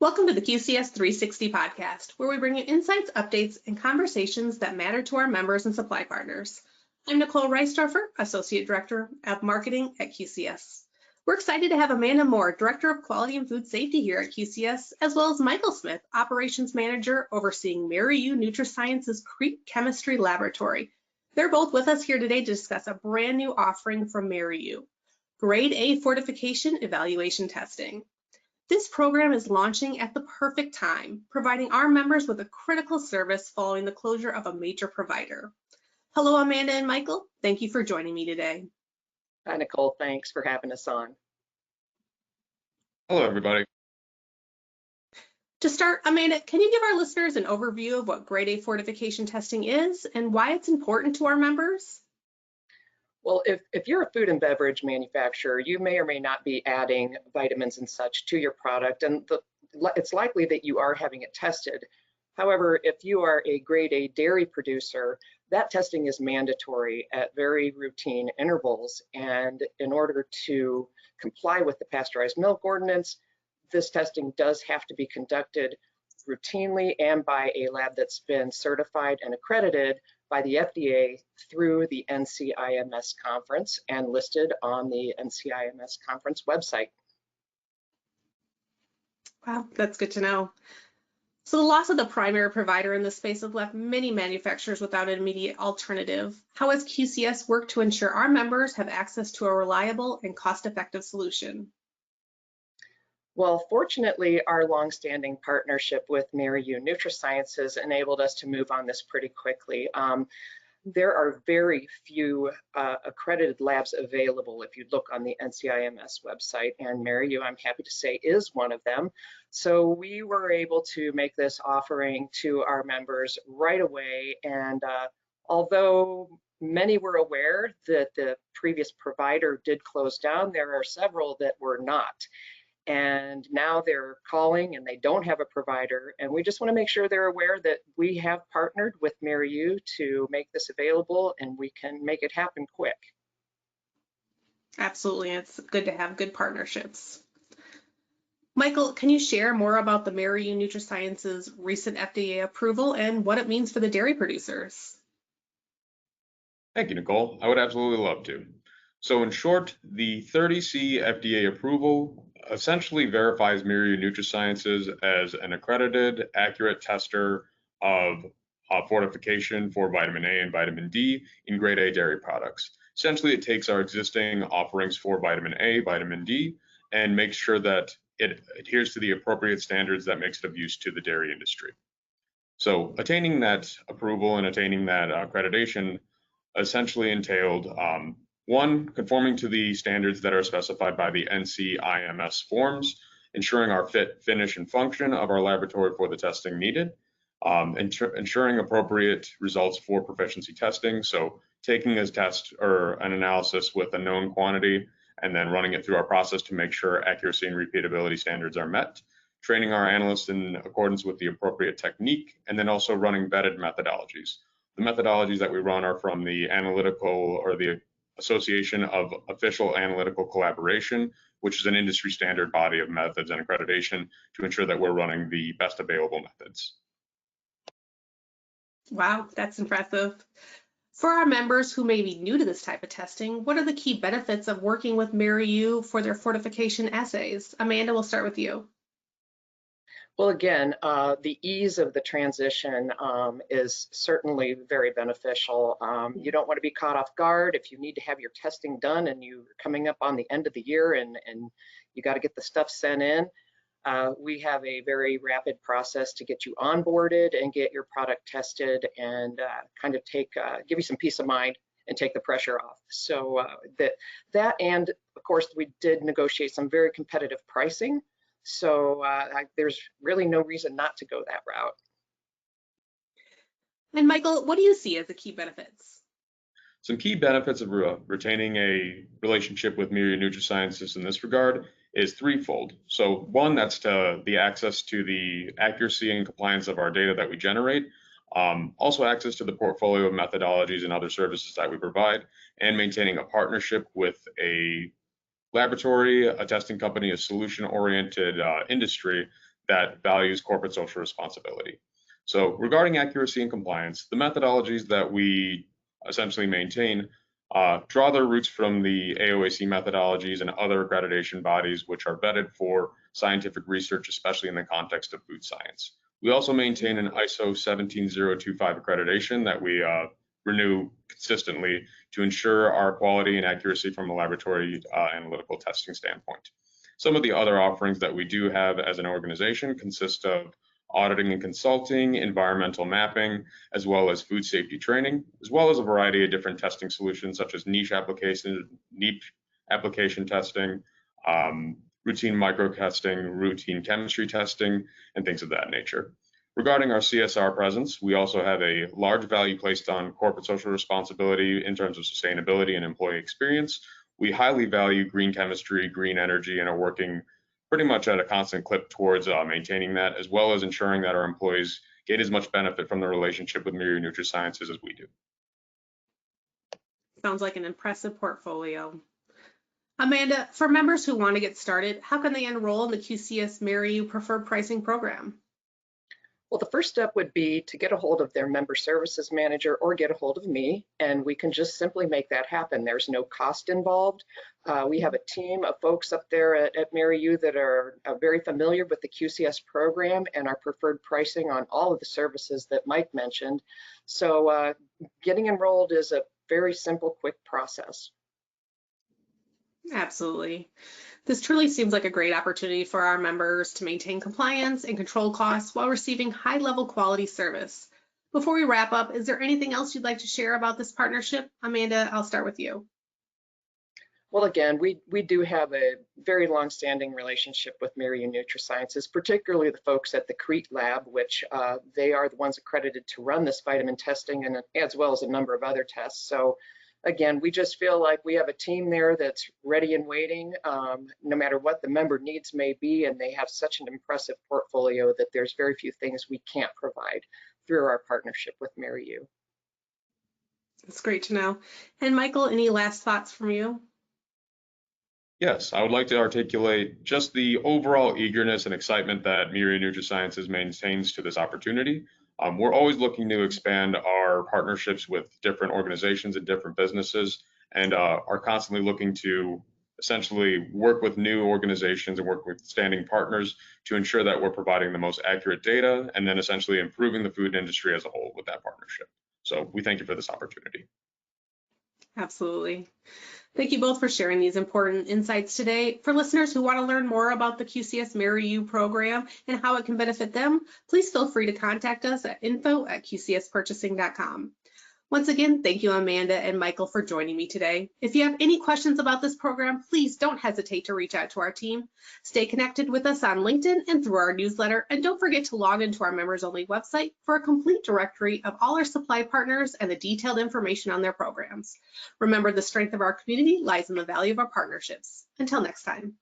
Welcome to the QCS 360 podcast, where we bring you insights, updates, and conversations that matter to our members and supply partners. I'm Nicole Reisdorfer, Associate Director of Marketing at QCS. We're excited to have Amanda Moore, Director of Quality and Food Safety here at QCS, as well as Michael Smith, Operations Manager overseeing Merieux NutriSciences Crete Chemistry Laboratory. They're both with us here today to discuss a brand new offering from Merieux, Grade A Fortification Evaluation Testing. This program is launching at the perfect time, providing our members with a critical service following the closure of a major provider. Hello, Amanda and Michael. Thank you for joining me today. Hi, Nicole. Thanks for having us on. Hello, everybody. To start, Amanda, can you give our listeners an overview of what Grade A fortification testing is and why it's important to our members? Well, if you're a food and beverage manufacturer, you may or may not be adding vitamins and such to your product, and it's likely that you are having it tested. However, if you are a grade A dairy producer, that testing is mandatory at very routine intervals. And in order to comply with the Pasteurized Milk Ordinance, this testing does have to be conducted routinely and by a lab that's been certified and accredited by the FDA through the NCIMS conference and listed on the NCIMS conference website. Wow, that's good to know. So the loss of the primary provider in this space has left many manufacturers without an immediate alternative. How has QCS worked to ensure our members have access to a reliable and cost-effective solution? Well, fortunately, our longstanding partnership with Merieux NutriSciences enabled us to move on this pretty quickly. There are very few accredited labs available if you look on the NCIMS website, and Merieux, I'm happy to say, is one of them. So we were able to make this offering to our members right away, and although many were aware that the previous provider did close down, there are several that were not. And now they're calling and they don't have a provider, and we just want to make sure they're aware that we have partnered with Merieux to make this available, and we can make it happen quick. Absolutely, it's good to have good partnerships. Michael, can you share more about the Merieux NutriSciences recent FDA approval and what it means for the dairy producers? Thank you, Nicole. I would absolutely love to. So in short, the 30C FDA approval essentially verifies Merieux NutriSciences as an accredited, accurate tester of fortification for vitamin A and vitamin D in grade A dairy products. Essentially, it takes our existing offerings for vitamin A, vitamin D, and makes sure that it adheres to the appropriate standards that makes it of use to the dairy industry. So attaining that approval and attaining that accreditation essentially entailed one, conforming to the standards that are specified by the NCIMS forms, ensuring our fit, finish, and function of our laboratory for the testing needed, ensuring appropriate results for proficiency testing, so taking a test or an analysis with a known quantity and then running it through our process to make sure accuracy and repeatability standards are met, training our analysts in accordance with the appropriate technique, and then also running vetted methodologies. The methodologies that we run are from the analytical or the Association of Official Analytical Collaboration, which is an industry standard body of methods and accreditation to ensure that we're running the best available methods. Wow, that's impressive. For our members who may be new to this type of testing, what are the key benefits of working with Merieux for their fortification assays? Amanda, we'll start with you. Well, again, the ease of the transition is certainly very beneficial. You don't want to be caught off guard if you need to have your testing done and you're coming up on the end of the year and you got to get the stuff sent in. We have a very rapid process to get you onboarded and get your product tested and kind of give you some peace of mind and take the pressure off. So that and of course we did negotiate some very competitive pricing. So there's really no reason not to go that route. And Michael, what do you see as the key benefits? Some key benefits of retaining a relationship with Merieux NutriSciences in this regard is threefold. So one, that's the access to the accuracy and compliance of our data that we generate, also access to the portfolio of methodologies and other services that we provide, and maintaining a partnership with a laboratory, a testing company, a solution-oriented industry that values corporate social responsibility. So regarding accuracy and compliance, the methodologies that we essentially maintain draw their roots from the AOAC methodologies and other accreditation bodies which are vetted for scientific research, especially in the context of food science. We also maintain an ISO 17025 accreditation that we renew consistently to ensure our quality and accuracy from a laboratory analytical testing standpoint. Some of the other offerings that we do have as an organization consist of auditing and consulting, environmental mapping, as well as food safety training, as well as a variety of different testing solutions such as niche application testing, routine micro testing, routine chemistry testing, and things of that nature. Regarding our CSR presence, we also have a large value placed on corporate social responsibility in terms of sustainability and employee experience. We highly value green chemistry, green energy, and are working pretty much at a constant clip towards maintaining that, as well as ensuring that our employees get as much benefit from the relationship with Merieux NutriSciences as we do. Sounds like an impressive portfolio. Amanda, for members who want to get started, how can they enroll in the QCS Merieux Preferred Pricing Program? Well, the first step would be to get a hold of their member services manager or get a hold of me, and we can just simply make that happen. There's no cost involved. We have a team of folks up there at Merieux that are very familiar with the QCS program and our preferred pricing on all of the services that Mike mentioned. So getting enrolled is a very simple, quick process. Absolutely. This truly seems like a great opportunity for our members to maintain compliance and control costs while receiving high-level quality service. Before we wrap up, is there anything else you'd like to share about this partnership? Amanda, I'll start with you. Well, again, we do have a very long-standing relationship with Merieux NutriSciences, particularly the folks at the Crete lab, which they are the ones accredited to run this vitamin testing, and as well as a number of other tests. So again, we just feel like we have a team there that's ready and waiting, no matter what the member needs may be, and they have such an impressive portfolio that there's very few things we can't provide through our partnership with Merieux. That's great to know. And Michael, any last thoughts from you? Yes, I would like to articulate just the overall eagerness and excitement that Merieux NutriSciences maintains to this opportunity. We're always looking to expand our partnerships with different organizations and different businesses, and are constantly looking to essentially work with new organizations and work with standing partners to ensure that we're providing the most accurate data and then essentially improving the food industry as a whole with that partnership. So we thank you for this opportunity. Absolutely. Thank you both for sharing these important insights today. For listeners who want to learn more about the QCS Merieux program and how it can benefit them, please feel free to contact us at info@qcspurchasing.com. Once again, thank you, Amanda and Michael, for joining me today. If you have any questions about this program, please don't hesitate to reach out to our team. Stay connected with us on LinkedIn and through our newsletter, and don't forget to log into our members-only website for a complete directory of all our supply partners and the detailed information on their programs. Remember, the strength of our community lies in the value of our partnerships. Until next time.